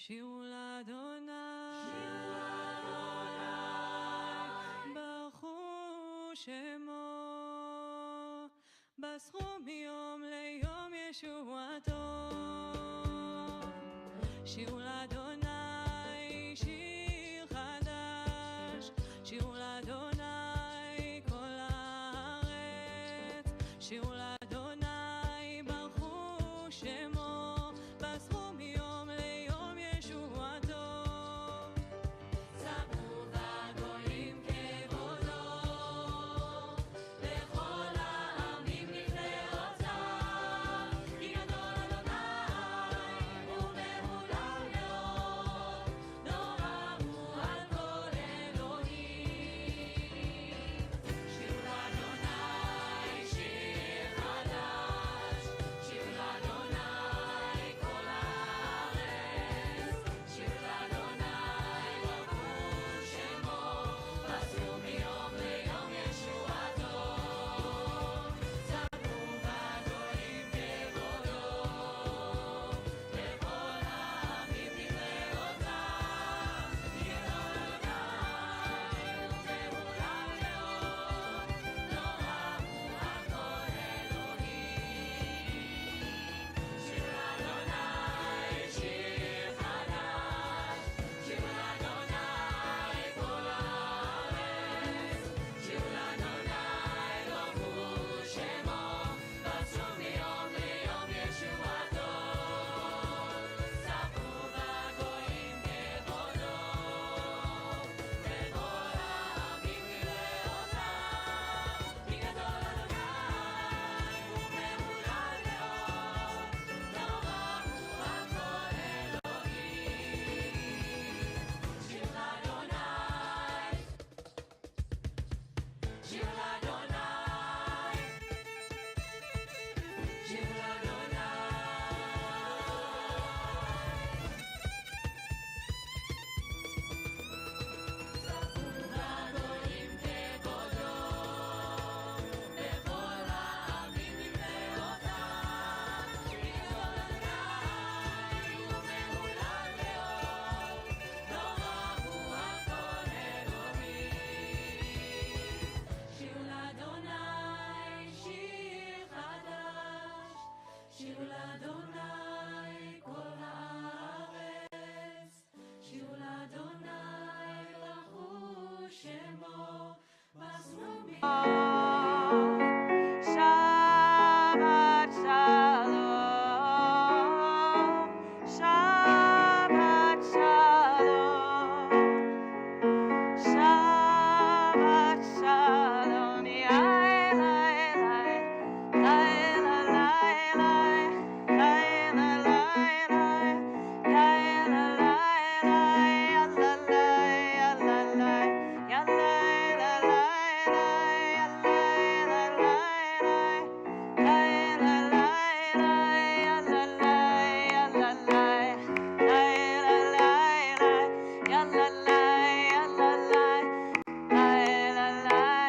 שירו לאדוני, ברכו שמו, בסחו מיום ליום ישועתו. שירו לאדוני שיר חדש, שירו לאדוני כל הארץ, שירו לאדוני ברכו שמו, בסחו מיום ליום ישועתו. ספרו בגויים כבודו, בכל העמים נפלאותיו, כי גדול אדוני ומהולל מאוד, נורא הוא על כל אלוהים. שירו לאדוני שיר חדש, שירו לאדוני כל הארץ, שירו לאדוני ברכו שמו, בסחו מיום ליום ישועתו. ספרו בגויים כבודו, בכל העמים נפלאותיו, כי גדול אדוני ומהולל מאוד, נורא הוא על כל אלוהים. שירו לאדוני שיר חדש, שירו לאדוני כל הארץ, שירו לאדוני ברכו שמו, בסחו מיום ליום ישועתו. ספרו בגויים כבודו, בכל העמים נפלאותיו, כי גדול אדוני ומהולל מאוד, נורא הוא על כל אלוהים. שיר לאדוני, שיר לאדוני, שיר לאדוני. ספרו בגויים כבודו, בכל העמים נפלאותיו, כי גדול אדוני ומהולל מאוד, נורא הוא על כל אלוהים. שירו לאדוני שיר חדש, שירו לאדוני כל הארץ, שירו לאדוני ברכו שמו, בסחו Shabbat Shalom, Shabbat Shalom, Shabbat Shalom, la la la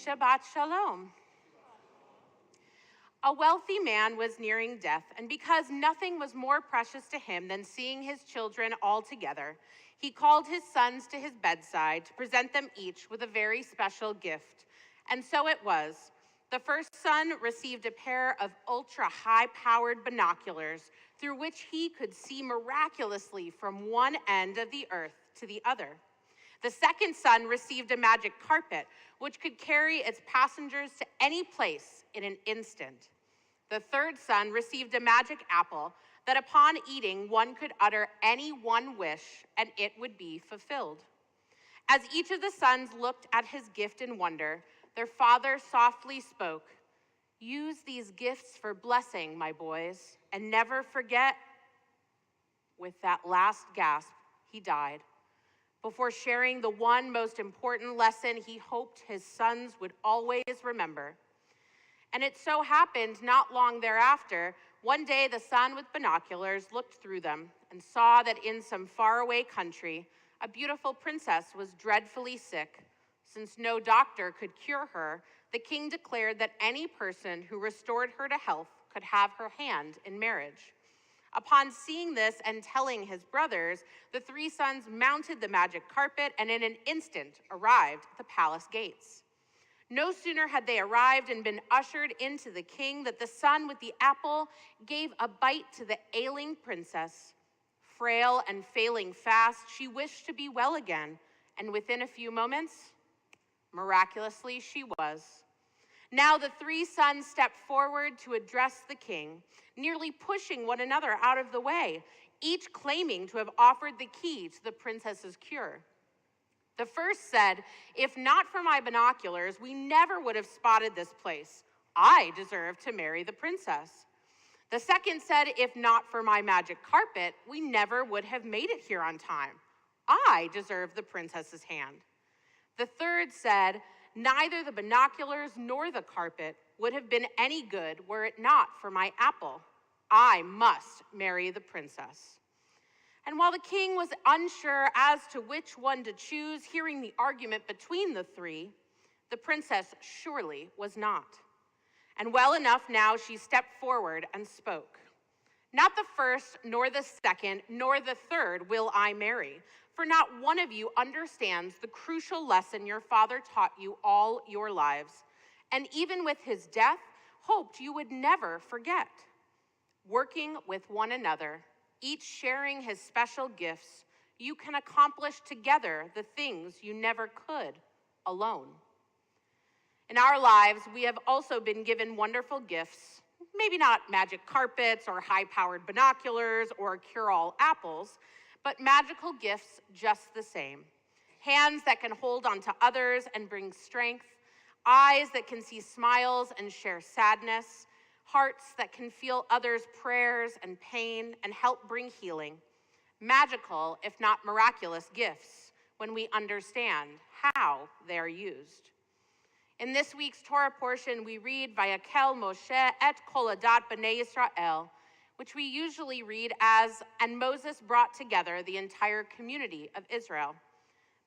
Shabbat Shalom. A wealthy man was nearing death, and because nothing was more precious to him than seeing his children all together, he called his sons to his bedside to present them each with a very special gift. And so it was. The first son received a pair of ultra-high-powered binoculars through which he could see miraculously from one end of the earth to the other. The second son received a magic carpet, which could carry its passengers to any place in an instant. The third son received a magic apple that upon eating, one could utter any one wish and it would be fulfilled. As each of the sons looked at his gift in wonder, their father softly spoke, "Use these gifts for blessing, my boys, and never forget." With that last gasp, he died, before sharing the one most important lesson he hoped his sons would always remember. And it so happened not long thereafter, one day the son with binoculars looked through them and saw that in some faraway country, a beautiful princess was dreadfully sick. Since no doctor could cure her, the king declared that any person who restored her to health could have her hand in marriage. Upon seeing this and telling his brothers, the three sons mounted the magic carpet and in an instant arrived at the palace gates. No sooner had they arrived and been ushered into the king that the son with the apple gave a bite to the ailing princess. Frail and failing fast, she wished to be well again, and within a few moments, miraculously she was. Now the three sons stepped forward to address the king, nearly pushing one another out of the way, each claiming to have offered the key to the princess's cure. The first said, "If not for my binoculars, we never would have spotted this place. I deserve to marry the princess." The second said, "If not for my magic carpet, we never would have made it here on time. I deserve the princess's hand." The third said, "Neither the binoculars nor the carpet would have been any good were it not for my apple. I must marry the princess." And while the king was unsure as to which one to choose, hearing the argument between the three, the princess surely was not. And well enough now she stepped forward and spoke. "Not the first, nor the second, nor the third will I marry, for not one of you understands the crucial lesson your father taught you all your lives, and even with his death, hoped you would never forget. Working with one another, each sharing his special gifts, you can accomplish together the things you never could alone." In our lives, we have also been given wonderful gifts, maybe not magic carpets or high-powered binoculars or cure-all apples, but magical gifts just the same. Hands that can hold on to others and bring strength, eyes that can see smiles and share sadness, hearts that can feel others' prayers and pain and help bring healing. Magical, if not miraculous, gifts when we understand how they are used. In this week's Torah portion, we read Vayakel Moshe et kol adat b'nei Yisrael, which we usually read as, "And Moses brought together the entire community of Israel."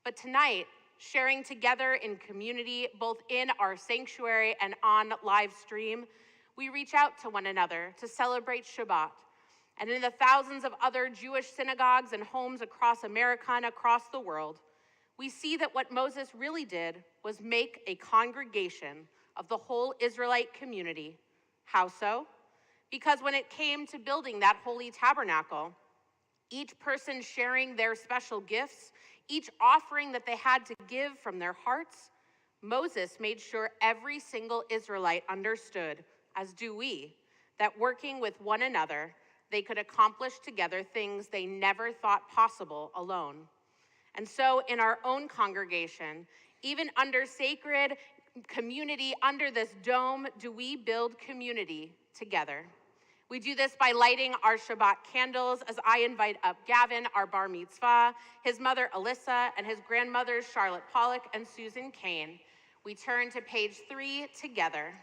But tonight, sharing together in community, both in our sanctuary and on live stream, we reach out to one another to celebrate Shabbat. And in the thousands of other Jewish synagogues and homes across America and across the world, we see that what Moses really did was make a congregation of the whole Israelite community. How so? Because when it came to building that holy tabernacle, each person sharing their special gifts, each offering that they had to give from their hearts, Moses made sure every single Israelite understood, as do we, that working with one another, they could accomplish together things they never thought possible alone. And so in our own congregation, even under sacred community, under this dome, do we build community together. We do this by lighting our Shabbat candles as I invite up Gavin, our bar mitzvah, his mother Alyssa, and his grandmothers Charlotte Pollock and Susan Kane. We turn to page 3 together.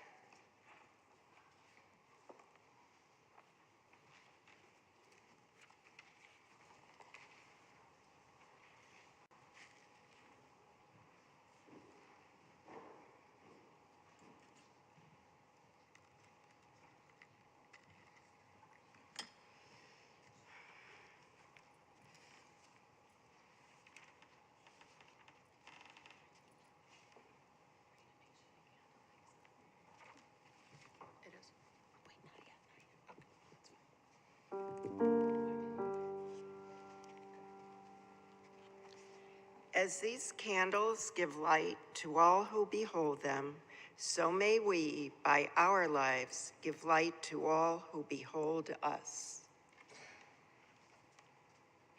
As these candles give light to all who behold them, so may we, by our lives, give light to all who behold us.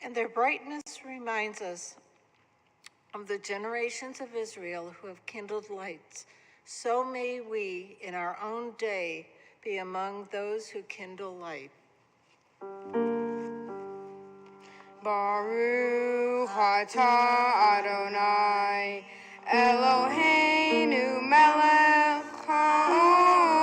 And their brightness reminds us of the generations of Israel who have kindled lights. So may we, in our own day, be among those who kindle light. Baruch atah Adonai Eloheinu melech haolam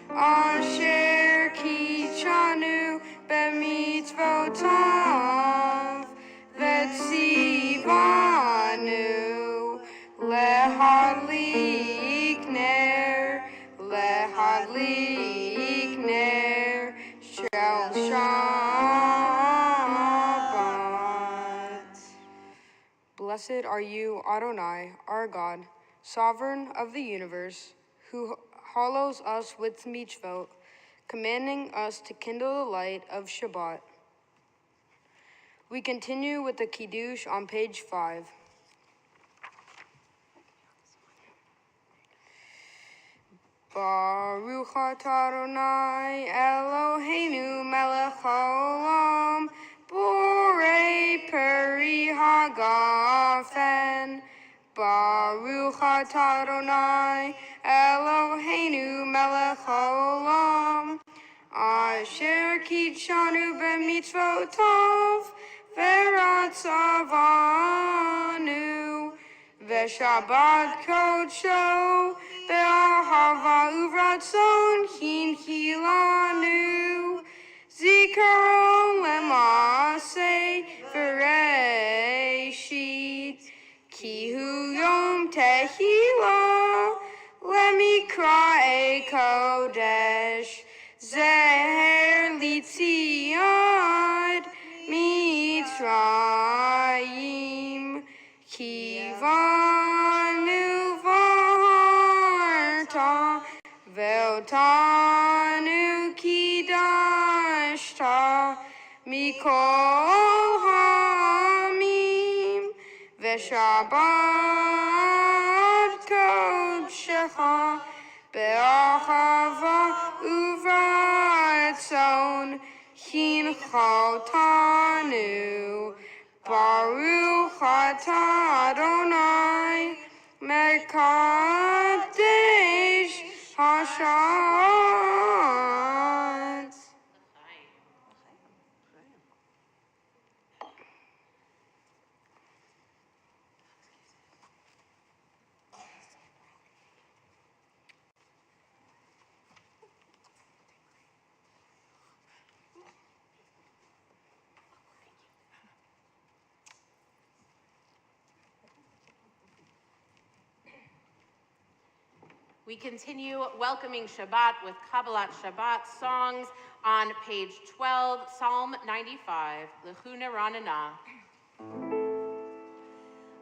asher kitshanu b'mitzvotav v'tzivanu lehadlik ner shel Shabbat. Blessed are you, Adonai, our God, sovereign of the universe, who hallows us with mitzvot, commanding us to kindle the light of Shabbat. We continue with the Kiddush on page 5. Baruch atah Adonai Eloheinu melech haolam borei peri hagafen. Baruch atah Adonai Eloheinu melech haolam asher kitshanu b'mitzvotav v'ratzavanu v'shabbat kodsho be'ahava uvratzon hinchilanu zikaron lema'aseh v'reishit ki hu yom tehillah lemikra'e kodesh zeher litziad mitzrayim kivanu varta ve'otanu kidashta mikol ha'amim ve'shabbat kodshecha be'ahava uvratzon hinchaltanu. Baruch atah Adonai mekadesh hashat. We continue welcoming Shabbat with Kabbalat Shabbat songs on page 12, Psalm 95, Lechuna Ranana.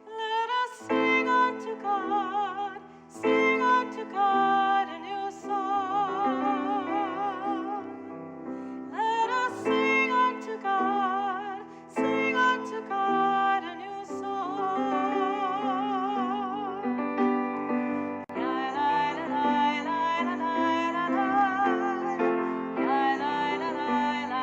Let us sing unto God a new song. Let us sing unto God a new song. La la la la la la la la la la la la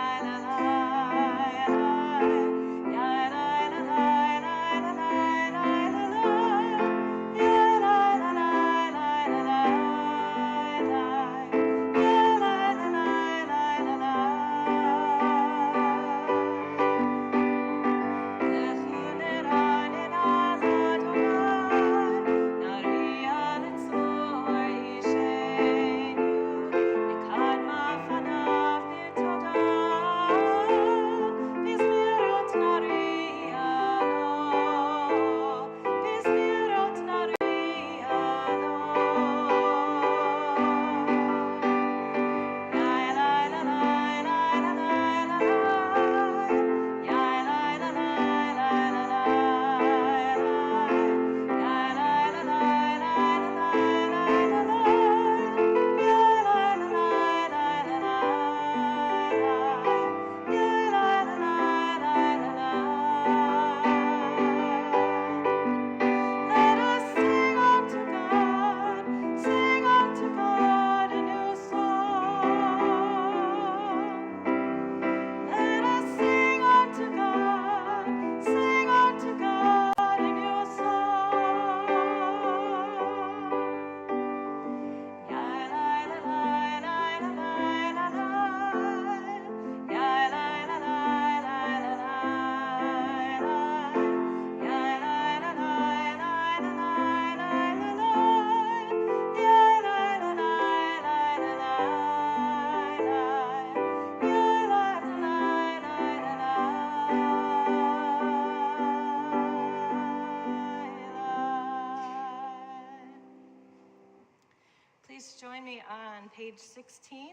please join me on page 16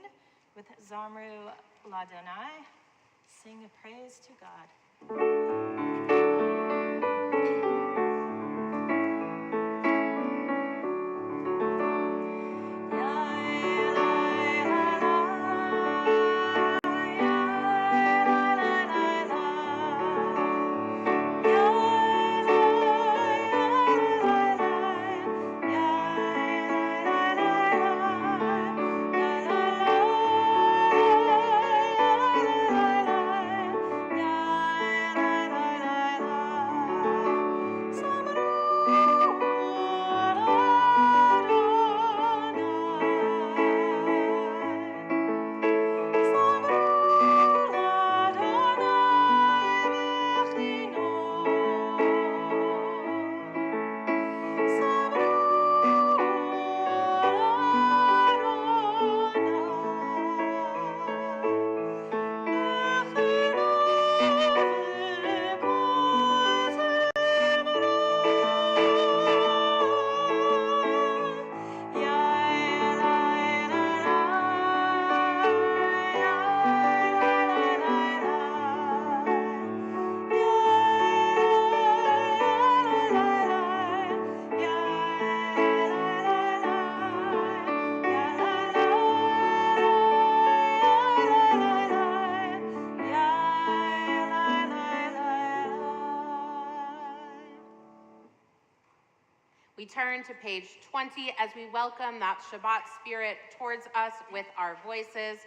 with Zamru Ladonai, Sing a Praise to God. We turn to page 20 as we welcome that Shabbat spirit towards us with our voices.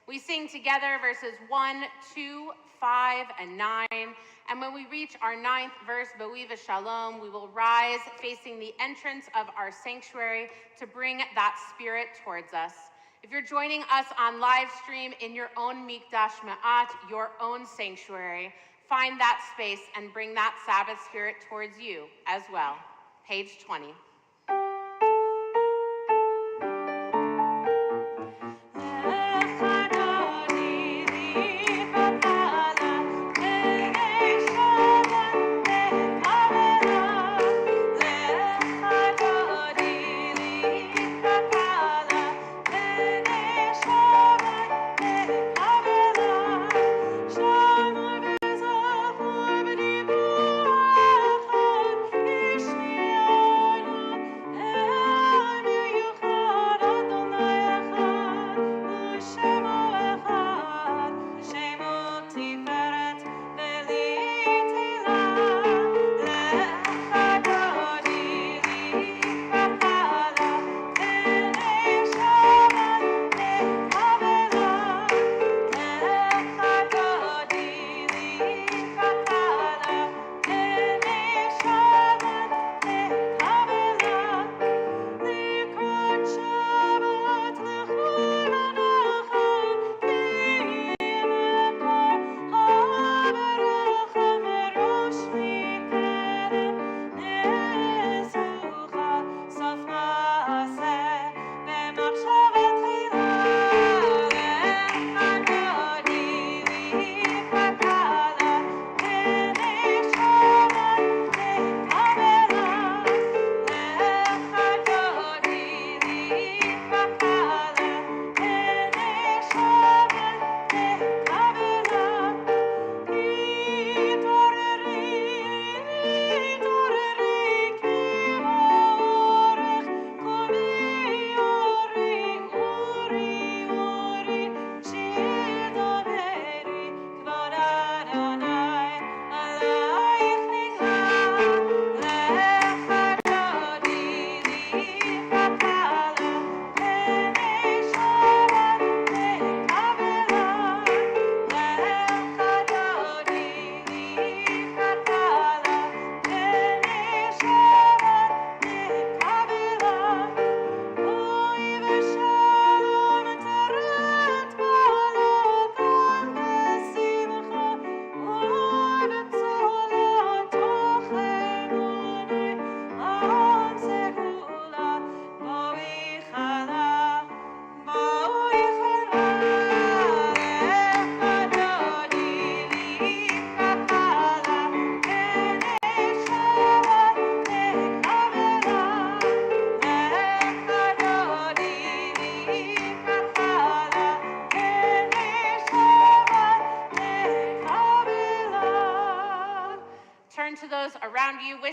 We sing together verses 1, 2, 5, and 9. And when we reach our 9th verse, Bo'iva Shalom, we will rise facing the entrance of our sanctuary to bring that spirit towards us. If you're joining us on live stream in your own Mikdash Ma'at, your own sanctuary, find that space and bring that Sabbath spirit towards you as well. Page 20. Ishmi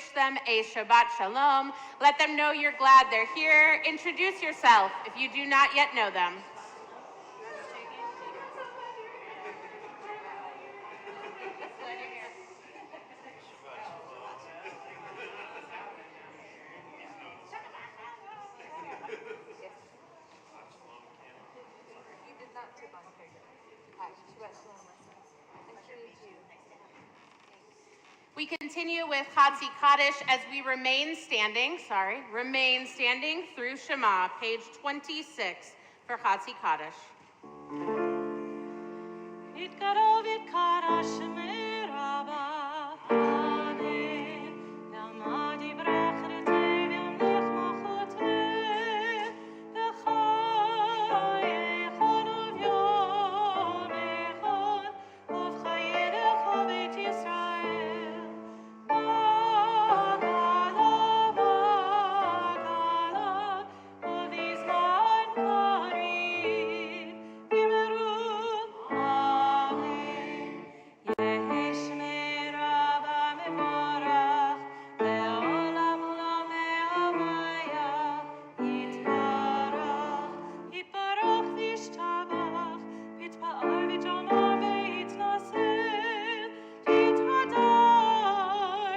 wish them a Shabbat Shalom. Let them know you're glad they're here. Introduce yourself if you do not yet know them. We continue with Chatzi Kaddish as we remain standing through Shema, page 26 for Chatzi Kaddish. יתקרב יתקרא שמי רבה, אמן. לעמד יברח רתי וימלך מלכותי, בחייכון וביומכון, ובחייך בית ישראל. בגלה, בגלה, ובזמן קריב, במהרו, אמן. יהי שמי רבה מבורך, לעולם עולם הוויה. יתברך, יתברך וישתבח, ויתפאר ויתאמר ויתנשא, יתהדר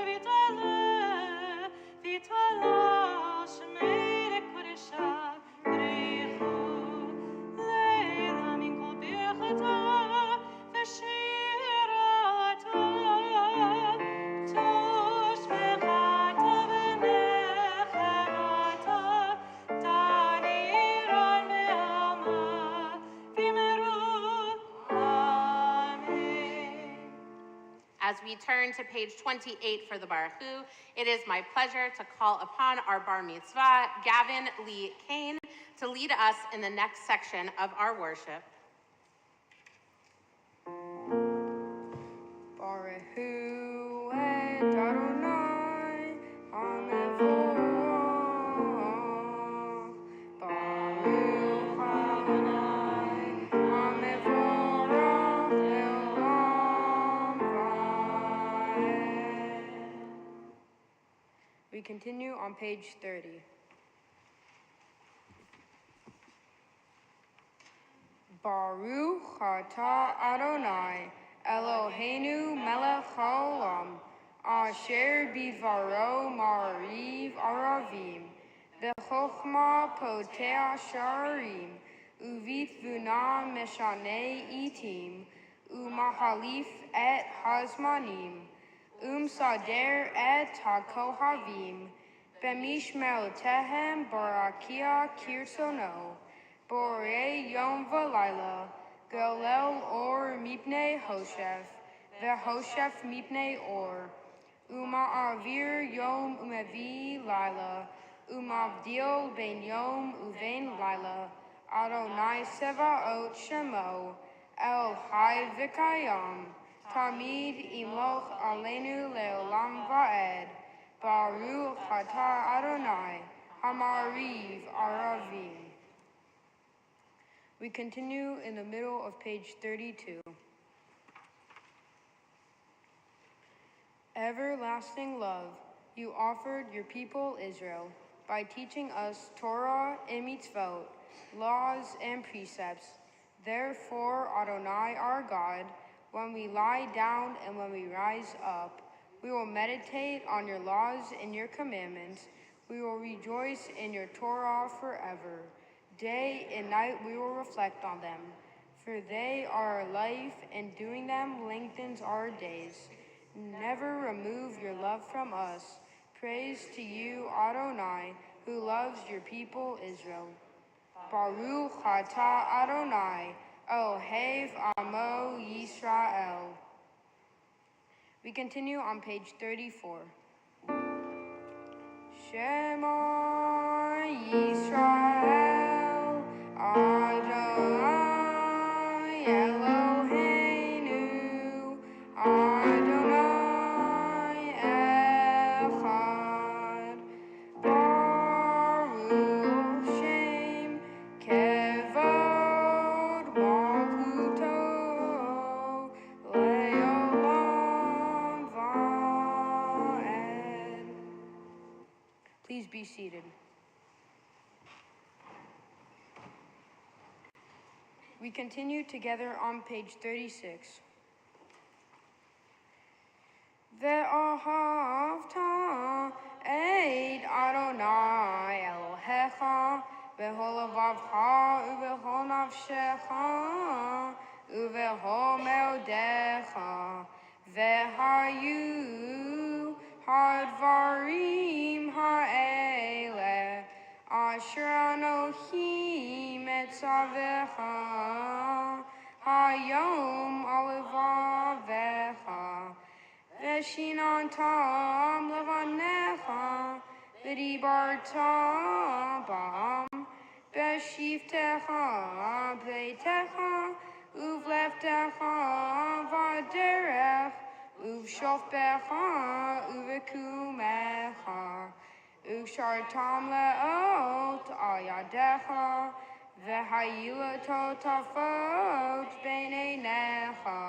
ויתעלה, ויתעלה שמי לקודשה בריחו. לילה מן כל ברכתה ושירתה, תושבחתה ונחמתה, תנירן בעלמה, במהרו, אמן. As we turn to page 28 for the Baruch Hu, it is my pleasure to call upon our Bar Mitzvah, Gavin Lee Kane, to lead us in the next section of our worship. Baruch Hu et Adonai HaMevorach. Baruch Adonai HaMevorach le'olam va'ed. We continue on page 30. Baruch atah Adonai Eloheinu melech haolam, asher bidvaro ma'ariv aravim, b'chokhmah poteh sharim, uvitvuna meshaneh itim, umahalif et hazmanim, sader et hakohavim, b'mishmeotehem barakia kirsono, borei yom v'layla, Golel or mipnei hoshef, vehoshef mipnei or, avir yom umevi laila, avdil ben yom uvein laila, Adonai sevaot shemo, El Hai v'kayam, Tamid imloch alenu leolam va'ed, Baruch atah Adonai, Hamariv aravim. We continue in the middle of page 32. Everlasting love, you offered your people Israel by teaching us Torah and mitzvot, laws and precepts. Therefore, Adonai our God, when we lie down and when we rise up, we will meditate on your laws and your commandments. We will rejoice in your Torah forever. Day and night we will reflect on them, for they are our life, and doing them lengthens our days. Never remove your love from us. Praise to you, Adonai, who loves your people Israel. Baruch atah Adonai, Ohev Amo Yisrael. We continue on page 34. Shema Yisrael, Adonai Eloheinu, Adonai Echad. Baruch Shem Kevod Malchuto Leolam Va'ed. Please be seated. We continue together on page 36. Ve'ahavta et Adonai Elohecha b'chol levavcha u'b'chol nafshecha u'b'chol meodecha ve'hayu hadvarim ha'eleh asher Anochim etzavecha hayom alevavecha Veshinantam levanecha, v'dibarta bam, v'shiftecha beitecha, uvleftecha v'derech, uvshofbecha uvekumecha, uvshartam leot al yadecha, v'hayilato tafot b'neinecha,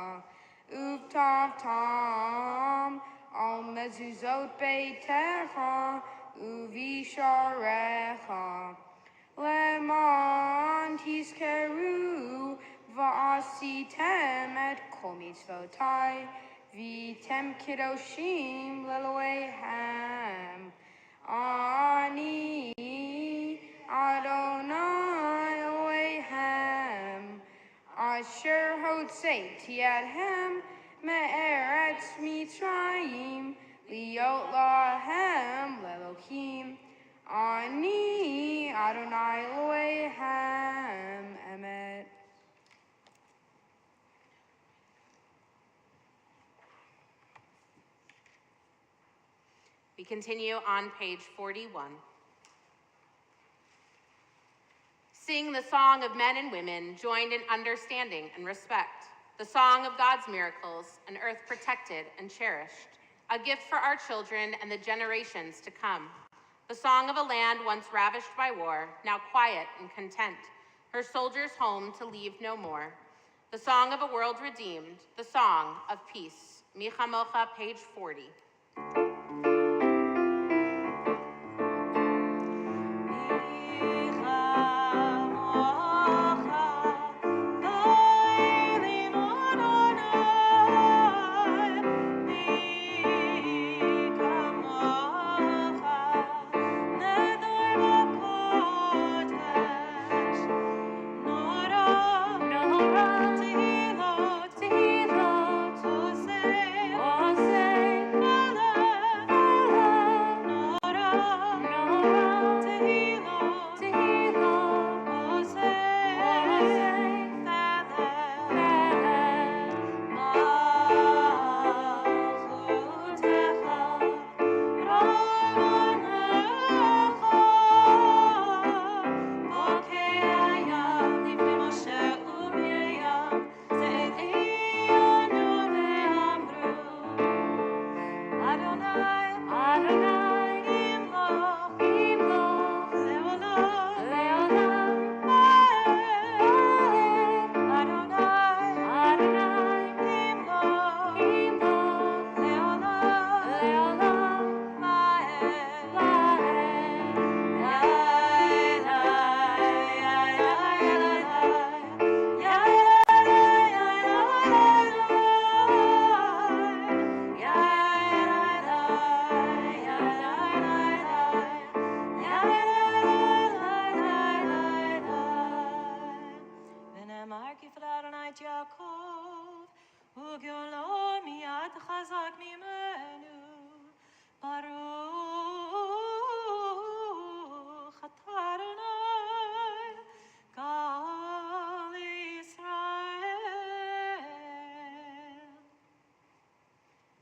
Uvtavtam al mezuzot beitecha uvisharecha leman tiskeru va'asitem et kol mitzvotai v'tem kiddoshim leloehem ani Adonai Elohehem Asher hotzeiti adhem me'eretz Mitzrayim liot lahem lelokim ani Adonai Elohehem emet. We continue on page 41. Sing the song of men and women joined in understanding and respect, the song of God's miracles, an earth protected and cherished, a gift for our children and the generations to come, the song of a land once ravished by war, now quiet and content, her soldiers home to leave no more, the song of a world redeemed, the song of peace. Michamocha, page 40.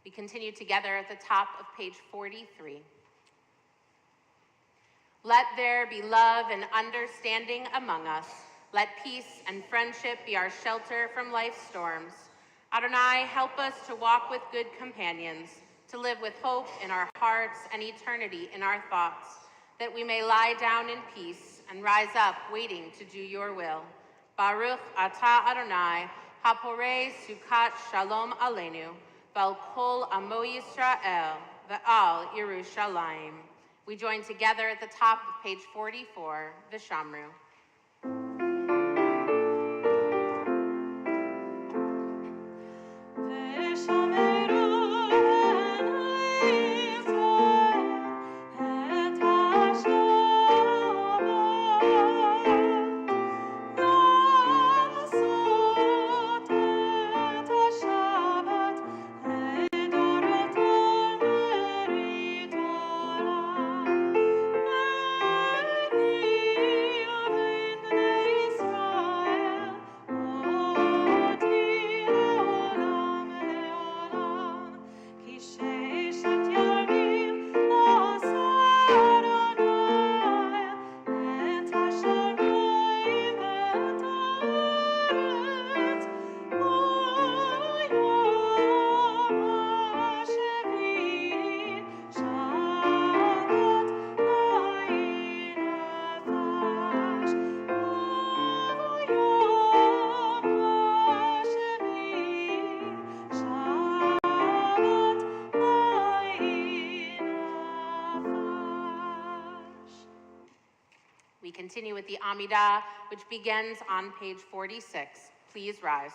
We continue together at the top of page 43. Let there be love and understanding among us. Let peace and friendship be our shelter from life's storms. Adonai, help us to walk with good companions, to live with hope in our hearts and eternity in our thoughts, that we may lie down in peace and rise up waiting to do your will. Baruch atah Adonai, haporei sukat shalom aleinu, Val kol amo Yisrael, ve'al Yerushalayim. We join together at the top of page 44, the Shamru. We continue with the Amidah, which begins on page 46. Please rise.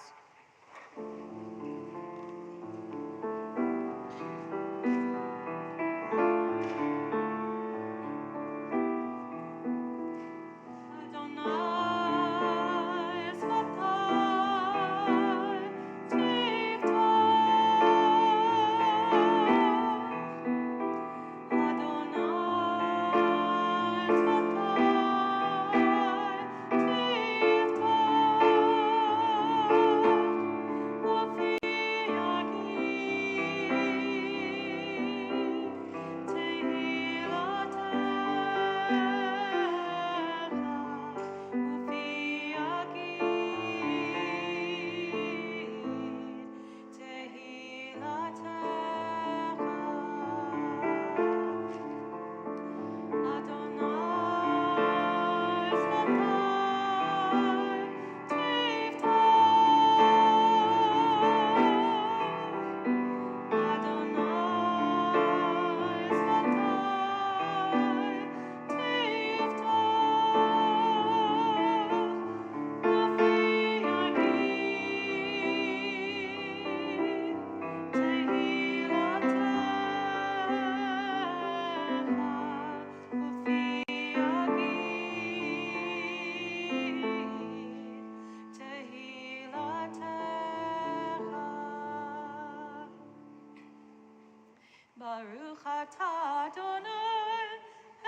Baruch atah Adonai,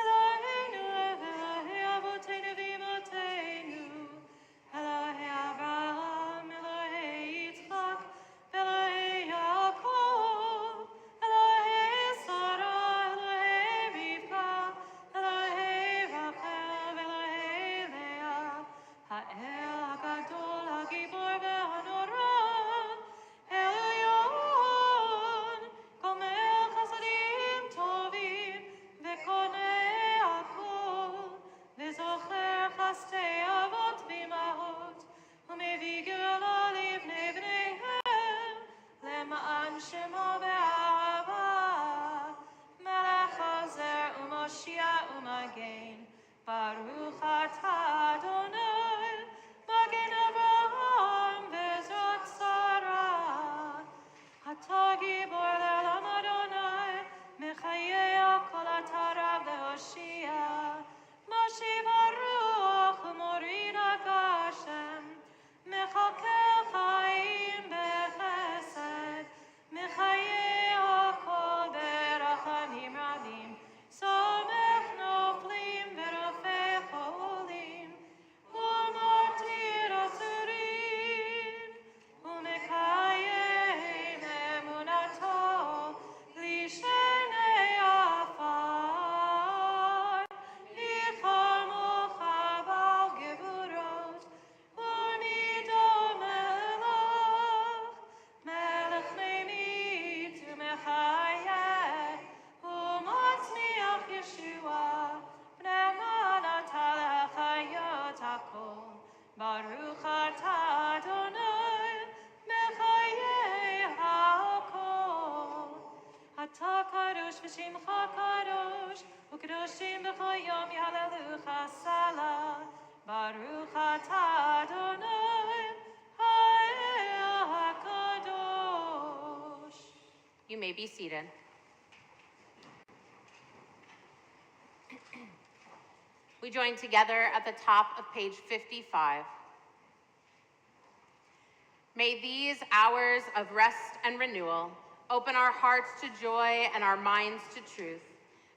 Eloheinu, Elohei Avotenu v'Imotenu, Elohei Avraham, Elohei Yitzchak, Elohei Yaakov, Elohei Sarah, Elohei Rivka, Elohei Rachel, Elohei Leah, Ha'el HaGadol, HaGibor v'Hanora, Elyon, Gomel Chasadim Tovim, Vekonei Akol, Vezocher Chastei Avot v'Imahot, Umevi Geulah livnei bneihem, Lema'an Shemo be'ahava, Melech Hazer u'Moshiach u'Magen, Baruch atah Adonai, Magen Avraham ve'Ezrat Sarah, Atah Gibor le'olam Adonai, Mechayeh kol atarav le'Hoshia, Mashiv haruach u'morid ha'gashem, Mechakel chaim bechesed, Mechayeh hakol berachmanim rabim, Somech noflim v'rofech B'chol yom yahalelucha salah. Baruch atah Adonai HaKadosh. You may be seated. We join together at the top of page 55. May these hours of rest and renewal open our hearts to joy and our minds to truth.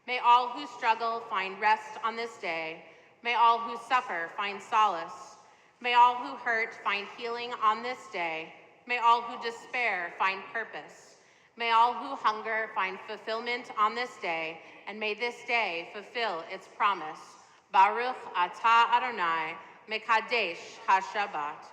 May all who struggle find rest on this day. May all who suffer find solace. May all who hurt find healing on this day. May all who despair find purpose. May all who hunger find fulfillment on this day, and may this day fulfill its promise. Baruch atah Adonai, mekadesh ha-Shabbat.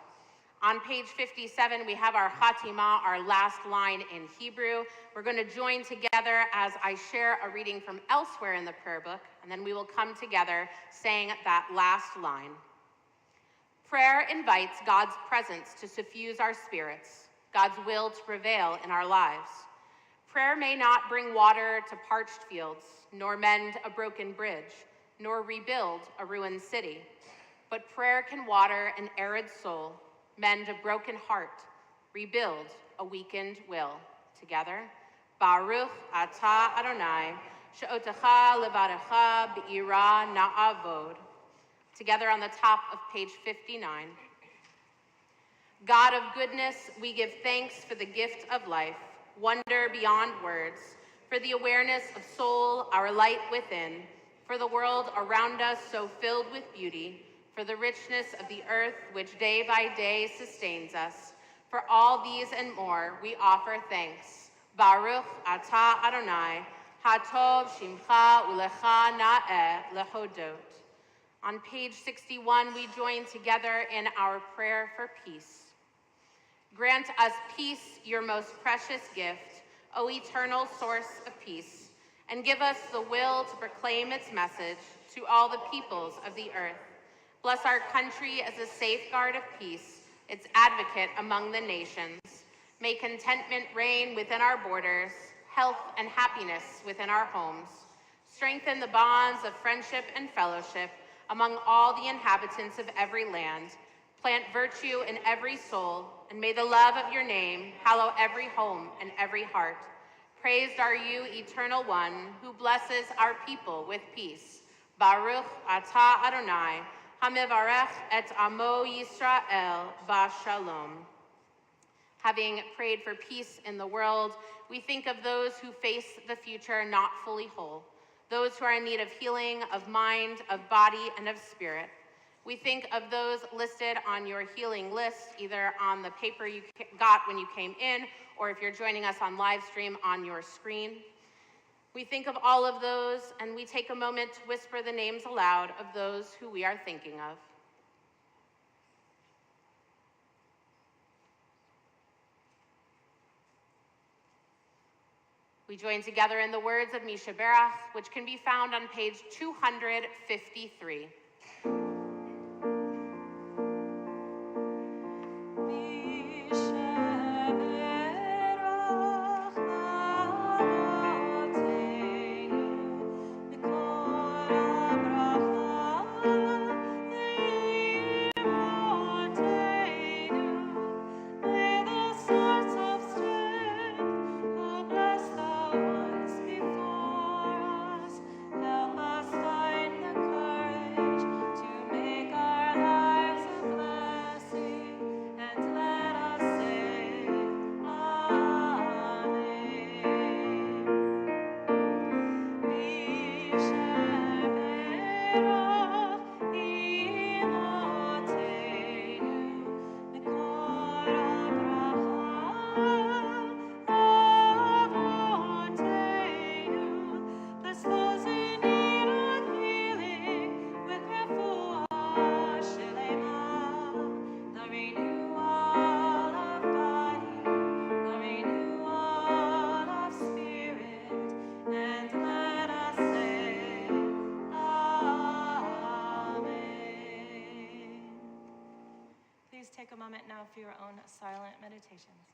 On page 57, we have our Chatima, our last line in Hebrew. We're going to join together as I share a reading from elsewhere in the prayer book, and then we will come together saying that last line. Prayer invites God's presence to suffuse our spirits, God's will to prevail in our lives. Prayer may not bring water to parched fields, nor mend a broken bridge, nor rebuild a ruined city, but prayer can water an arid soul, mend a broken heart, rebuild a weakened will. Together, Baruch atah Adonai, she'otecha levarecha be'ira na'avod. Together on the top of page 59. God of goodness, we give thanks for the gift of life, wonder beyond words, for the awareness of soul, our light within, for the world around us so filled with beauty, for the richness of the earth which day by day sustains us. For all these and more, we offer thanks. Baruch atah Adonai, hatov shimcha ulecha na'eh lehodot. On page 61, we join together in our prayer for peace. Grant us peace, your most precious gift, O eternal source of peace, and give us the will to proclaim its message to all the peoples of the earth. Bless our country as a safeguard of peace, its advocate among the nations. May contentment reign within our borders, health and happiness within our homes. Strengthen the bonds of friendship and fellowship among all the inhabitants of every land. Plant virtue in every soul, and may the love of your name hallow every home and every heart. Praised are you, Eternal One, who blesses our people with peace. Baruch atah Adonai, hamevarech et amo Yisrael b'shalom. Having prayed for peace in the world, we think of those who face the future not fully whole, those who are in need of healing of mind, of body, and of spirit. We think of those listed on your healing list, either on the paper you got when you came in, or if you're joining us on live stream on your screen. We think of all of those, and we take a moment to whisper the names aloud of those who we are thinking of. We join together in the words of Misha Berach, which can be found on page 253. Take a moment now for your own silent meditations.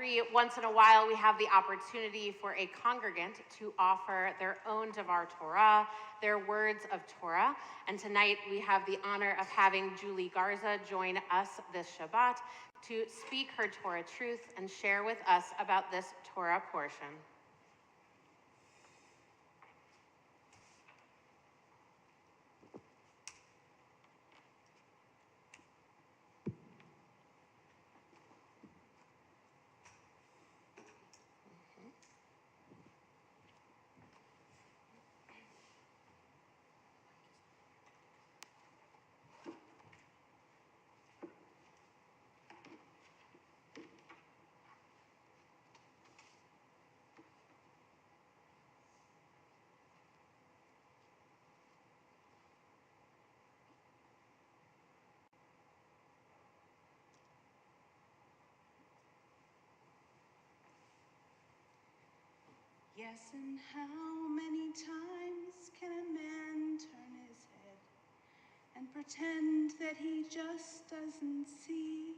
Every once in a while, we have the opportunity for a congregant to offer their own Devar Torah, their words of Torah. And tonight, we have the honor of having Julie Garza join us this Shabbat to speak her Torah truth and share with us about this Torah portion. Yes, and how many times can a man turn his head and pretend that he just doesn't see?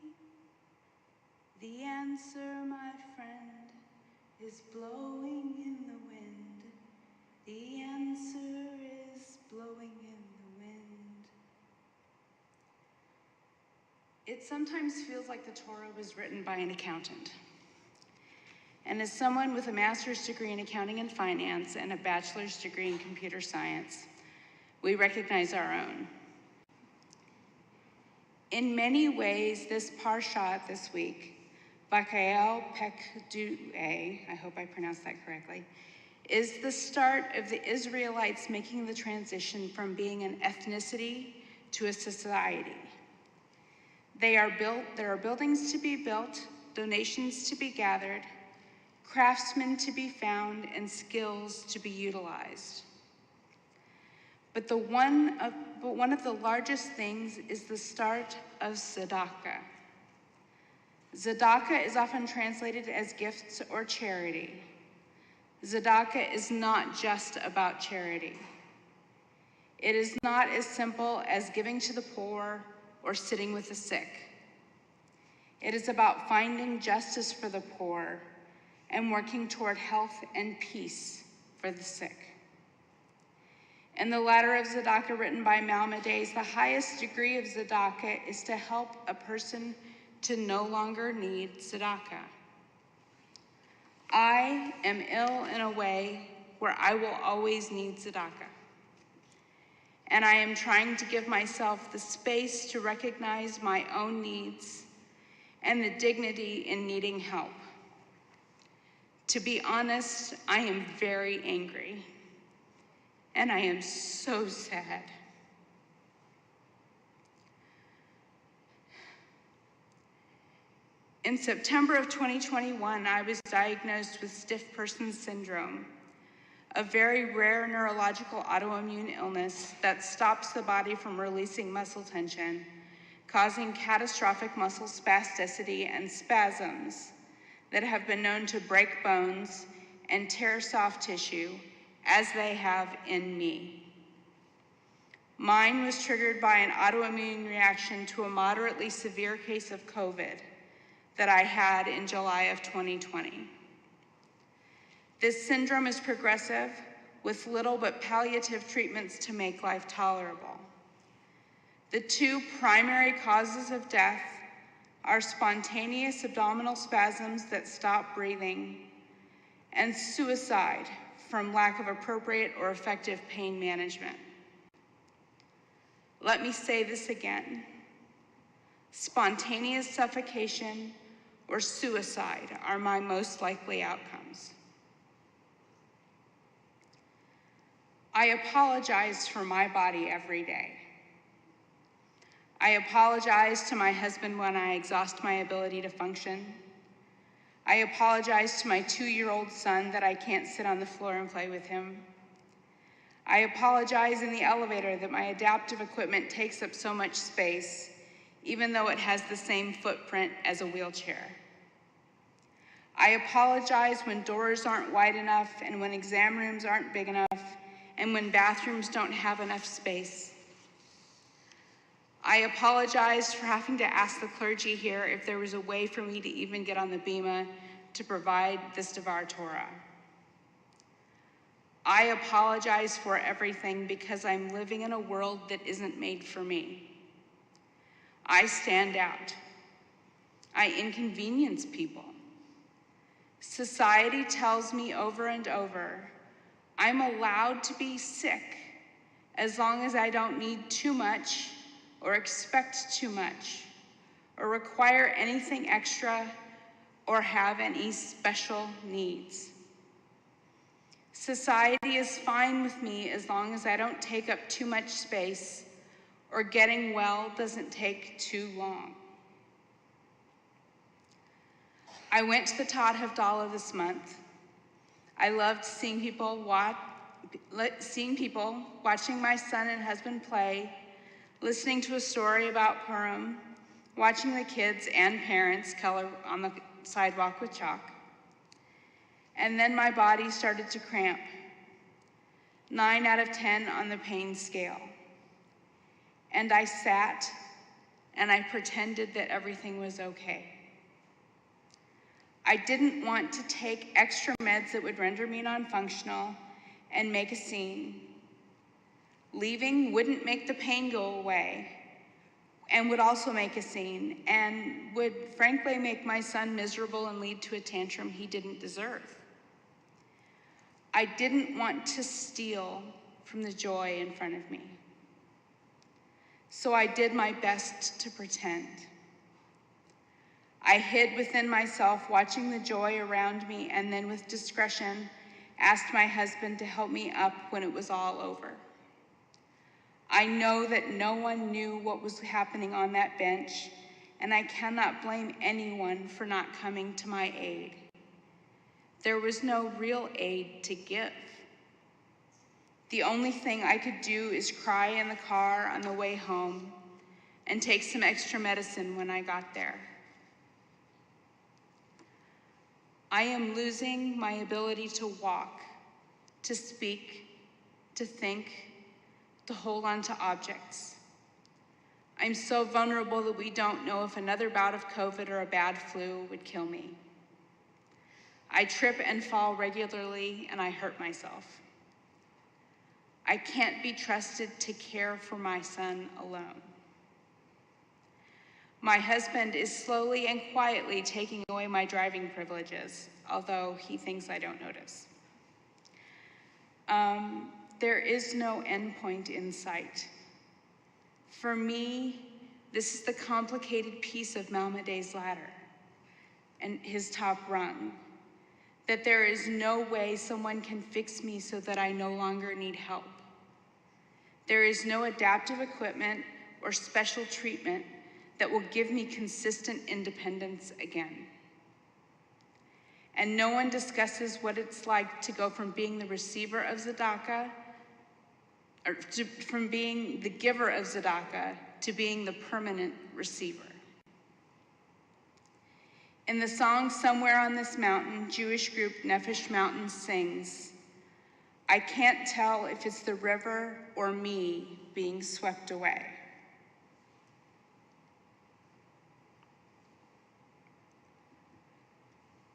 The answer, my friend, is blowing in the wind. The answer is blowing in the wind. It sometimes feels like the Torah was written by an accountant. And as someone with a master's degree in accounting and finance and a bachelor's degree in computer science, we recognize our own. In many ways, this parsha this week, Vakael Pekdu'e, I hope I pronounced that correctly, is the start of the Israelites making the transition from being an ethnicity to a society. There are buildings to be built, donations to be gathered, craftsmen to be found, and skills to be utilized. But one of the largest things is the start of tzedakah. Tzedakah is often translated as gifts or charity. Tzedakah is not just about charity. It is not as simple as giving to the poor or sitting with the sick. It is about finding justice for the poor and working toward health and peace for the sick. In the letter of tzedakah written by Maimonides, the highest degree of tzedakah is to help a person to no longer need tzedakah. I am ill in a way where I will always need tzedakah. And I am trying to give myself the space to recognize my own needs and the dignity in needing help. To be honest, I am very angry, and I am so sad. In September of 2021, I was diagnosed with stiff person syndrome, a very rare neurological autoimmune illness that stops the body from releasing muscle tension, causing catastrophic muscle spasticity and spasms that have been known to break bones and tear soft tissue, as they have in me. Mine was triggered by an autoimmune reaction to a moderately severe case of COVID that I had in July of 2020. This syndrome is progressive, with little but palliative treatments to make life tolerable. The two primary causes of death are spontaneous abdominal spasms that stop breathing and suicide from lack of appropriate or effective pain management. Let me say this again. Spontaneous suffocation or suicide are my most likely outcomes. I apologize for my body every day. I apologize to my husband when I exhaust my ability to function. I apologize to my 2-year-old son that I can't sit on the floor and play with him. I apologize in the elevator that my adaptive equipment takes up so much space, even though it has the same footprint as a wheelchair. I apologize when doors aren't wide enough and when exam rooms aren't big enough and when bathrooms don't have enough space. I apologize for having to ask the clergy here if there was a way for me to even get on the bima to provide this Devar Torah. I apologize for everything because I'm living in a world that isn't made for me. I stand out. I inconvenience people. Society tells me over and over, I'm allowed to be sick as long as I don't need too much or expect too much or require anything extra or have any special needs. Society is fine with me as long as I don't take up too much space or getting well doesn't take too long. I went to the Todd Havdalah this month. I loved seeing people watching my son and husband play, listening to a story about Purim, watching the kids and parents color on the sidewalk with chalk. And then my body started to cramp, 9 out of 10 on the pain scale. And I sat and I pretended that everything was okay. I didn't want to take extra meds that would render me non-functional and make a scene. Leaving wouldn't make the pain go away and would also make a scene and would frankly make my son miserable and lead to a tantrum he didn't deserve. I didn't want to steal from the joy in front of me. So I did my best to pretend. I hid within myself, watching the joy around me, and then with discretion, asked my husband to help me up when it was all over. I know that no one knew what was happening on that bench, and I cannot blame anyone for not coming to my aid. There was no real aid to give. The only thing I could do is cry in the car on the way home and take some extra medicine when I got there. I am losing my ability to walk, to speak, to think, to hold on to objects. I'm so vulnerable that we don't know if another bout of COVID or a bad flu would kill me. I trip and fall regularly, and I hurt myself. I can't be trusted to care for my son alone. My husband is slowly and quietly taking away my driving privileges, although he thinks I don't notice. There is no endpoint in sight. For me, this is the complicated piece of Malmadeh's ladder and his top rung, that there is no way someone can fix me so that I no longer need help. There is no adaptive equipment or special treatment that will give me consistent independence again. And no one discusses what it's like to go from being the receiver of tzedakah, from being the giver of tzedakah, to being the permanent receiver. In the song Somewhere on This Mountain, Jewish group Nefesh Mountain sings, I can't tell if it's the river or me being swept away.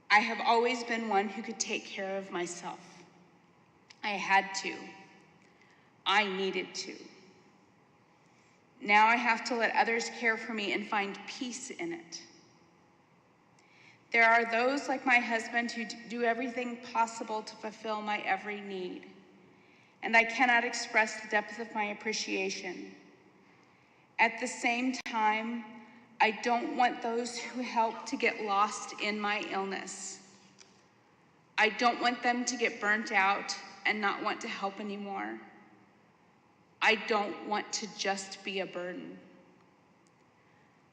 I have always been one who could take care of myself. I had to. I needed to. Now I have to let others care for me and find peace in it. There are those like my husband who do everything possible to fulfill my every need, and I cannot express the depth of my appreciation. At the same time, I don't want those who help to get lost in my illness. I don't want them to get burnt out and not want to help anymore. I don't want to just be a burden.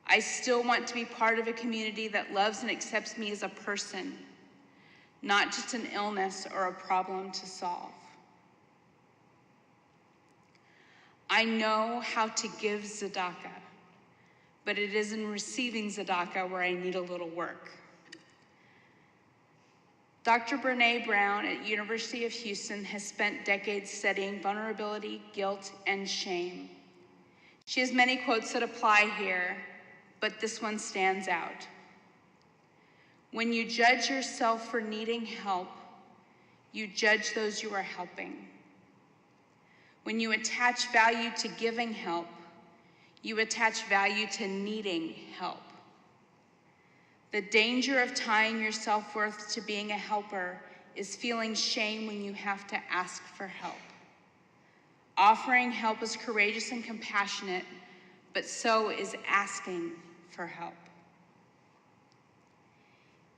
I still want to be part of a community that loves and accepts me as a person, not just an illness or a problem to solve. I know how to give tzedakah, but it is in receiving tzedakah where I need a little work. Dr. Brene Brown at University of Houston has spent decades studying vulnerability, guilt, and shame. She has many quotes that apply here, but this one stands out. When you judge yourself for needing help, you judge those you are helping. When you attach value to giving help, you attach value to needing help. The danger of tying your self-worth to being a helper is feeling shame when you have to ask for help. Offering help is courageous and compassionate, but so is asking for help.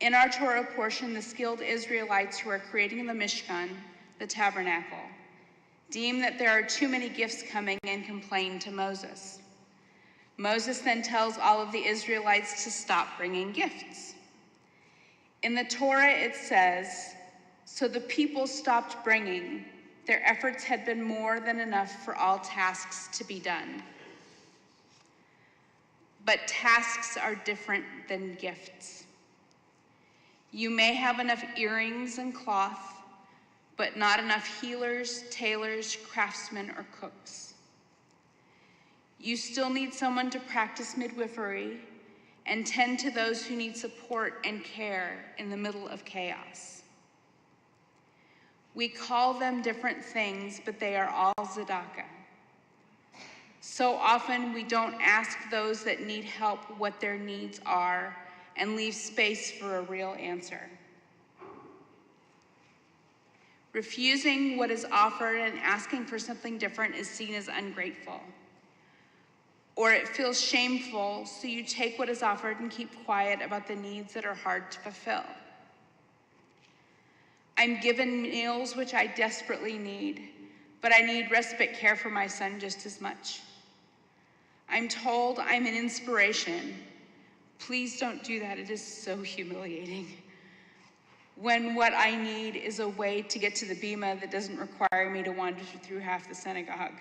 In our Torah portion, the skilled Israelites who are creating the Mishkan, the tabernacle, deem that there are too many gifts coming and complain to Moses. Moses then tells all of the Israelites to stop bringing gifts. In the Torah it says, "So the people stopped bringing. Their efforts had been more than enough for all tasks to be done." But tasks are different than gifts. You may have enough earrings and cloth, but not enough healers, tailors, craftsmen, or cooks. You still need someone to practice midwifery and tend to those who need support and care in the middle of chaos. We call them different things, but they are all tzedakah. So often we don't ask those that need help what their needs are and leave space for a real answer. Refusing what is offered and asking for something different is seen as ungrateful. Or it feels shameful, so you take what is offered and keep quiet about the needs that are hard to fulfill. I'm given meals which I desperately need, but I need respite care for my son just as much. I'm told I'm an inspiration. Please don't do that, it is so humiliating. When what I need is a way to get to the bima that doesn't require me to wander through half the synagogue.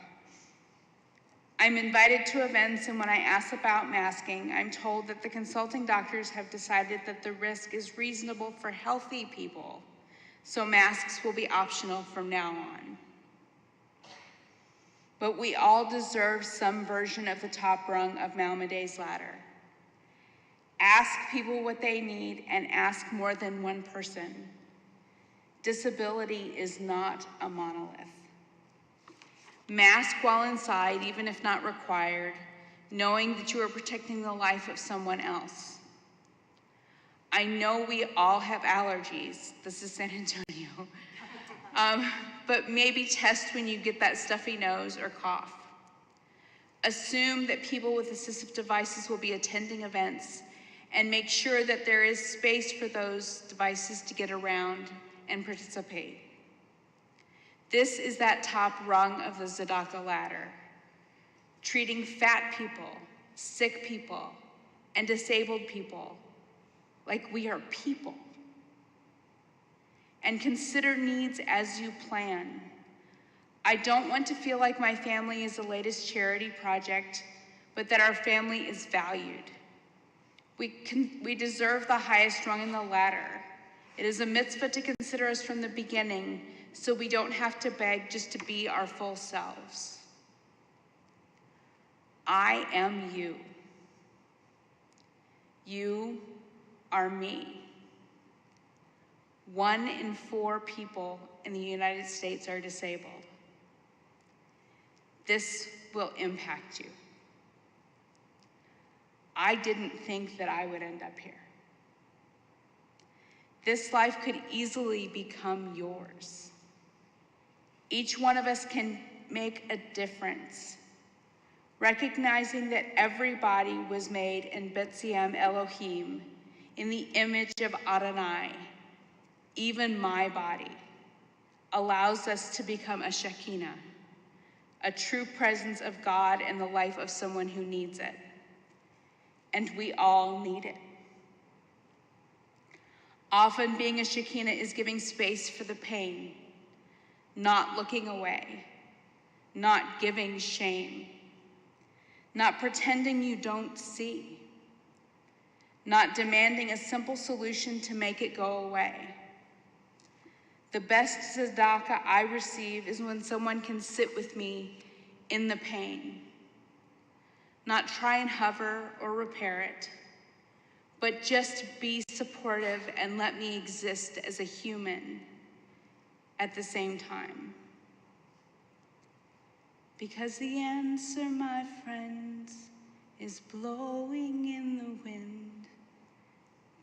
I'm invited to events, and when I ask about masking, I'm told that the consulting doctors have decided that the risk is reasonable for healthy people, so masks will be optional from now on. But we all deserve some version of the top rung of Malmaday's ladder. Ask people what they need and ask more than one person. Disability is not a monolith. Mask while inside, even if not required, knowing that you are protecting the life of someone else. I know we all have allergies. This is San Antonio. But maybe test when you get that stuffy nose or cough. Assume that people with assistive devices will be attending events, and make sure that there is space for those devices to get around and participate. This is that top rung of the tzedakah ladder, treating fat people, sick people, and disabled people like we are people. And consider needs as you plan. I don't want to feel like my family is the latest charity project, but that our family is valued. We deserve the highest rung in the ladder. It is a mitzvah to consider us from the beginning, so we don't have to beg just to be our full selves. I am you. You are me. 1 in 4 people in the United States are disabled. This will impact you. I didn't think that I would end up here. This life could easily become yours. Each one of us can make a difference, recognizing that everybody was made in B'Tselem Elohim, in the image of Adonai. Even my body allows us to become a Shekinah, a true presence of God in the life of someone who needs it. And we all need it. Often being a Shekinah is giving space for the pain, not looking away, not giving shame, not pretending you don't see, not demanding a simple solution to make it go away. The best tzedakah I receive is when someone can sit with me in the pain, not try and hover or repair it, but just be supportive and let me exist as a human at the same time. Because the answer, my friends, is blowing in the wind.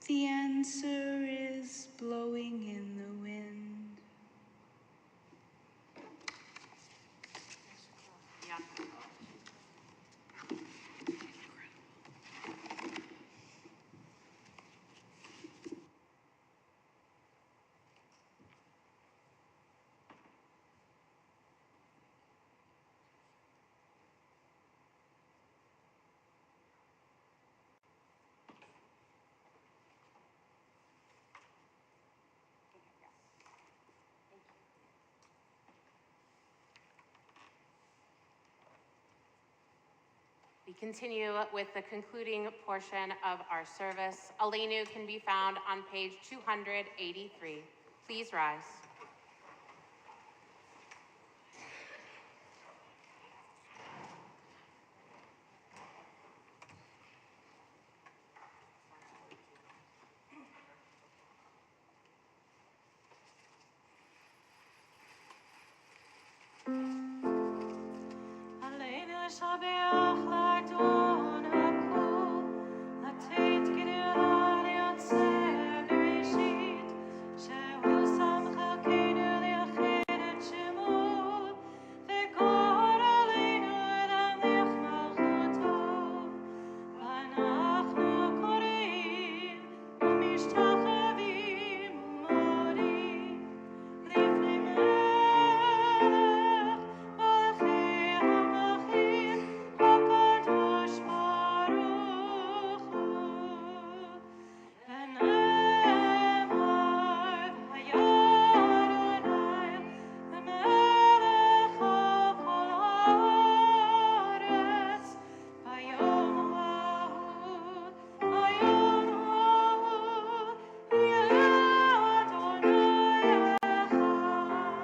The answer is blowing in the wind. We continue with the concluding portion of our service. Aleinu can be found on page 283. Please rise. Aleinu shabeach la'adon hakol, la'teit gidula li'otzer bereshit, shehu sam chalkeinu li'achid et shemo, ve'gor aleinu l'amlich malchuto, v'anachnu koreim u'mishtachavim u'modim, lifnei melech malachei hamachim, hakadosh baruch hu. V'nemar v'haya Adonai lemelech al kol haaretz, hayom hahu yeh Adonai echad.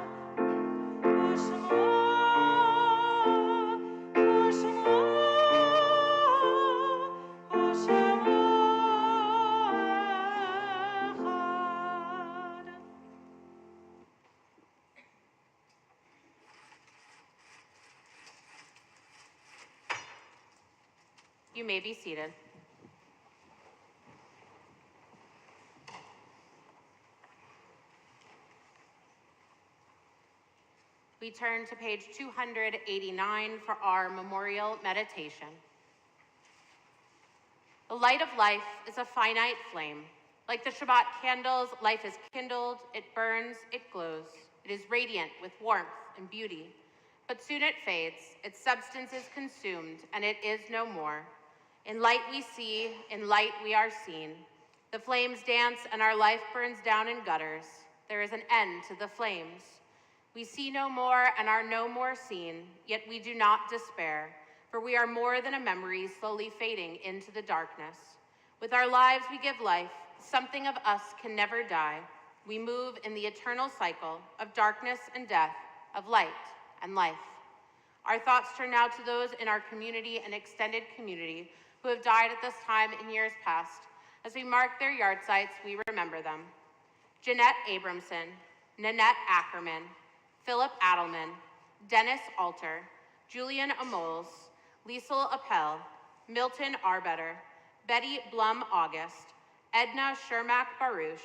You may be seated. We turn to page 289 for our memorial meditation. The light of life is a finite flame. Like the Shabbat candles, life is kindled, it burns, it glows. It is radiant with warmth and beauty. But soon it fades, its substance is consumed, and it is no more. In light we see, in light we are seen. The flames dance and our life burns down in gutters. There is an end to the flames. We see no more and are no more seen, yet we do not despair, for we are more than a memory slowly fading into the darkness. With our lives we give life, something of us can never die. We move in the eternal cycle of darkness and death, of light and life. Our thoughts turn now to those in our community and extended community who have died at this time in years past. As we mark their yard sites, we remember them. Jeanette Abramson, Nanette Ackerman, Philip Adelman, Dennis Alter, Julian Amols, Liesel Appel, Milton Arbetter, Betty Blum August, Edna Shermack Baruch,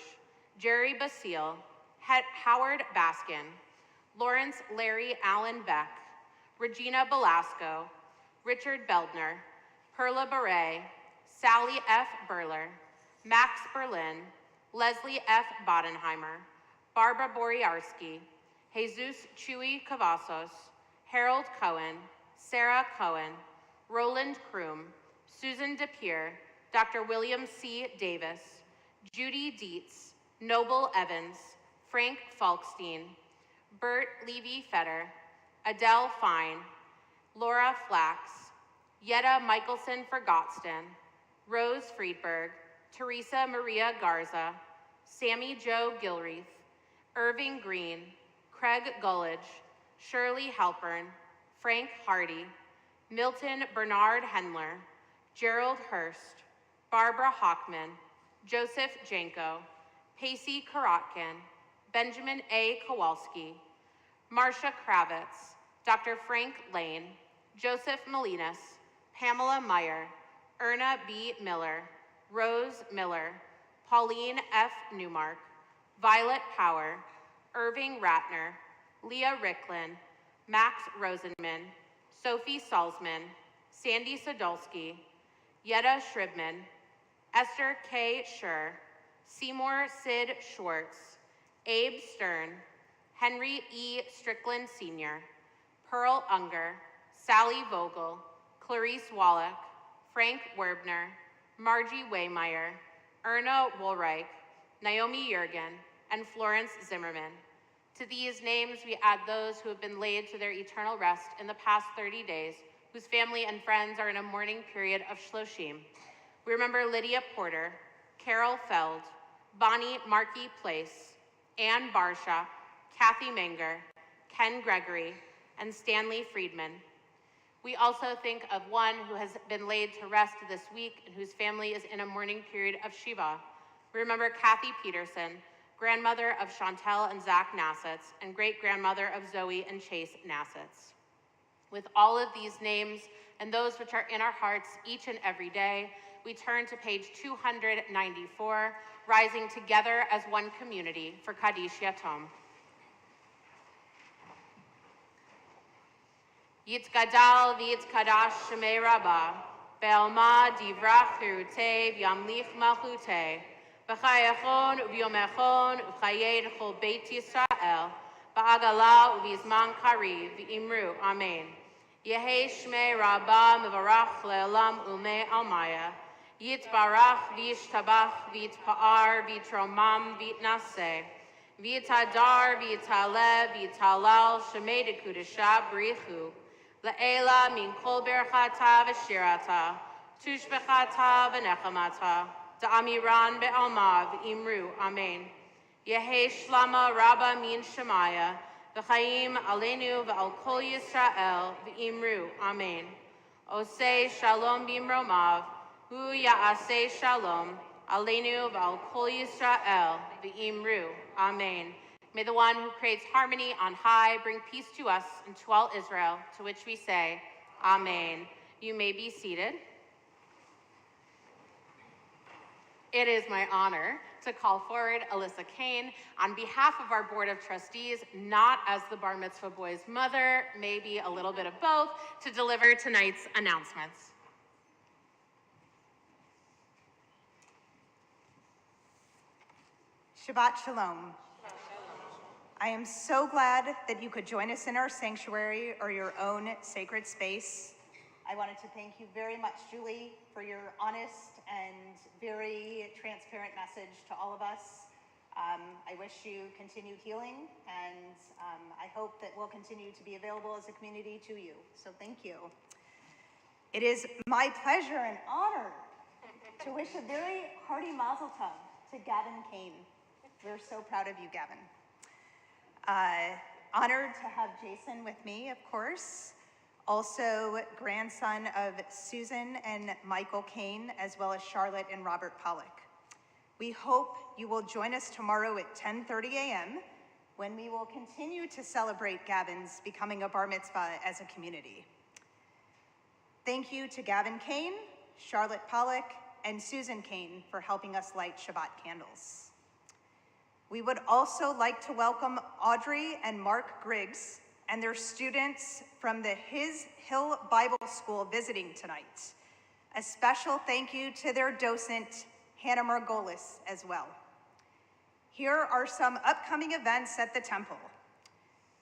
Jerry Basile, Howard Baskin, Lawrence Larry Allen Beck, Regina Belasco, Richard Beldner, Perla Beret, Sally F. Burler, Max Berlin, Leslie F. Bodenheimer, Barbara Boriarski, Jesus Chewy Cavazos, Harold Cohen, Sarah Cohen, Roland Kroom, Susan DePere, Dr. William C. Davis, Judy Dietz, Noble Evans, Frank Falkstein, Bert Levy-Fetter, Adele Fine, Laura Flax, Yetta Michelson Forgotston, Rose Friedberg, Teresa Maria Garza, Sammy Joe Gilreath, Irving Green, Craig Gullidge, Shirley Halpern, Frank Hardy, Milton Bernard Hendler, Gerald Hurst, Barbara Hockman, Joseph Janko, Pacey Karotkin, Benjamin A. Kowalski, Marcia Kravitz, Dr. Frank Lane, Joseph Molinas, Pamela Meyer, Erna B. Miller, Rose Miller, Pauline F. Newmark, Violet Power, Irving Ratner, Leah Ricklin, Max Rosenman, Sophie Salzman, Sandy Sadolski, Yetta Shribman, Esther K. Schur, Seymour Sid Schwartz, Abe Stern, Henry E. Strickland Sr., Pearl Unger, Sally Vogel, Clarice Wallach, Frank Werbner, Margie Waymeyer, Erna Woolreich, Naomi Jurgen, and Florence Zimmerman. To these names, we add those who have been laid to their eternal rest in the past 30 days, whose family and friends are in a mourning period of Shloshim. We remember Lydia Porter, Carol Feld, Bonnie Markey Place, Ann Barsha, Kathy Menger, Ken Gregory, and Stanley Friedman. We also think of one who has been laid to rest this week and whose family is in a mourning period of Shiva. We remember Kathy Peterson, grandmother of Chantel and Zach Nassitz, and great-grandmother of Zoe and Chase Nassitz. With all of these names and those which are in our hearts each and every day, we turn to page 294, rising together as one community for Kaddish Yatom. Yitzgadal v'yitzkadash shemei Rabbah, be'alma divrach cherutei v'yamlich malchutei, b'chayachon u'b'yomechon u'chayei l'chol beit Yisrael, ba'agala u'v'yizman kariv v'imru, amen. Yehei shmei Rabbah mevarach le'olam ulmei almaya, yitbarach v'yishtabach v'yitpa'ar v'yitromam v'yitnaseh, v'yitadar v'yitaleh v'yitalal shemei dekudesha b'richu, La'ela min kol berchata v'shirata, tushbechata v'nechamata, da'amiran be'alma v'imru, amen. Yehei shlama rabba min shemaya, v'chaim aleinu v'al kol Yisrael v'imru, amen. Osei shalom b'imromav, hu ya'asei shalom, aleinu v'al kol Yisrael v'imru, amen. May the one who creates harmony on high bring peace to us and to all Israel, to which we say, amen. You may be seated. It is my honor to call forward Alyssa Kane on behalf of our Board of Trustees, not as the Bar Mitzvah boy's mother, maybe a little bit of both, to deliver tonight's announcements. Shabbat Shalom. I am so glad that you could join us in our sanctuary or your own sacred space. I wanted to thank you very much, Julie, for your honest and very transparent message to all of us. I wish you continued healing, and I hope that we'll continue to be available as a community to you. So thank you. It is my pleasure and honor to wish a very hearty mazel tov to Gavin Kane. We're so proud of you, Gavin. Honored to have Jason with me, of course. Also, grandson of Susan and Michael Kane, as well as Charlotte and Robert Pollock. We hope you will join us tomorrow at 10:30 a.m. when we will continue to celebrate Gavin's becoming a bar mitzvah as a community. Thank you to Gavin Kane, Charlotte Pollock, and Susan Kane for helping us light Shabbat candles. We would also like to welcome Audrey and Mark Griggs and their students from the His Hill Bible School visiting tonight. A special thank you to their docent, Hannah Margolis, as well. Here are some upcoming events at the Temple.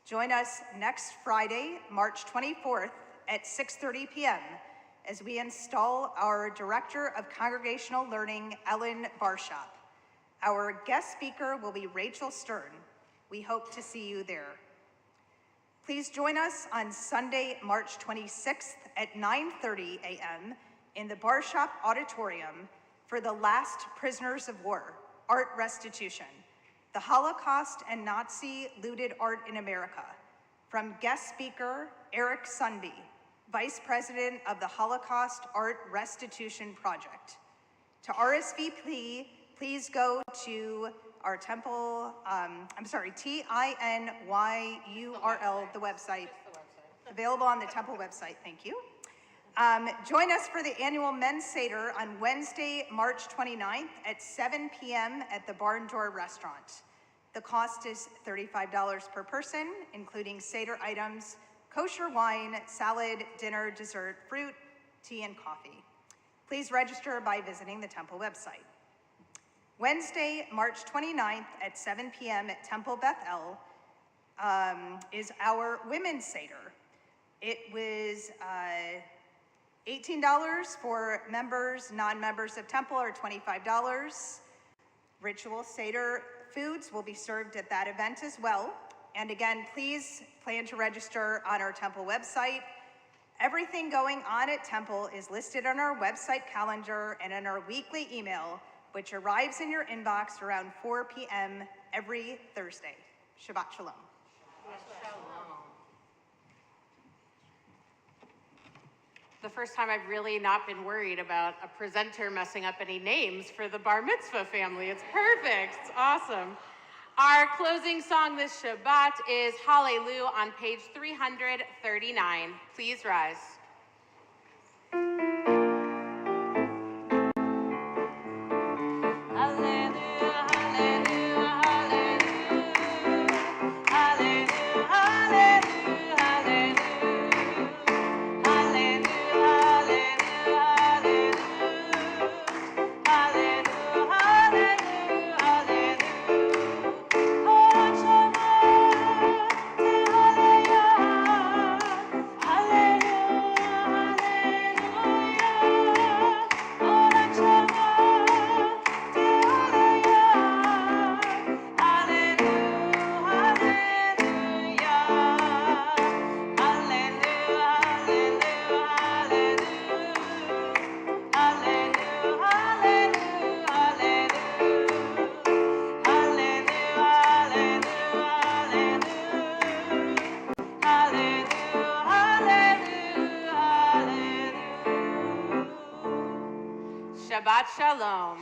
Join us next Friday, March 24th at 6:30 p.m. as we install our Director of Congregational Learning, Ellen Barshop. Our guest speaker will be Rachel Stern. We hope to see you there. Please join us on Sunday, March 26th at 9:30 a.m. in the Barshop Auditorium for the Last Prisoners of War, Art Restitution, the Holocaust and Nazi Looted Art in America, from guest speaker Eric Sunby, Vice President of the Holocaust Art Restitution Project. To RSVP, please go to our Temple, TINYURL, the website. Available on the Temple website, thank you. Join us for the annual Men's Seder on Wednesday, March 29th at 7 p.m. at the Barn Door Restaurant. The cost is $35 per person, including Seder items, kosher wine, salad, dinner, dessert, fruit, tea, and coffee. Please register by visiting the Temple website. Wednesday, March 29th at 7 p.m. at Temple Beth-El is our Women's Seder. It was $18 for members, non-members of Temple are $25. Ritual Seder foods will be served at that event as well. And again, please plan to register on our Temple website. Everything going on at Temple is listed on our website calendar and in our weekly email, which arrives in your inbox around 4 p.m. every Thursday. Shabbat Shalom. The first time I've really not been worried about a presenter messing up any names for the Bar Mitzvah family. It's perfect. It's awesome. Our closing song this Shabbat is Hallelujah on page 339. Please rise. Shabbat Shalom.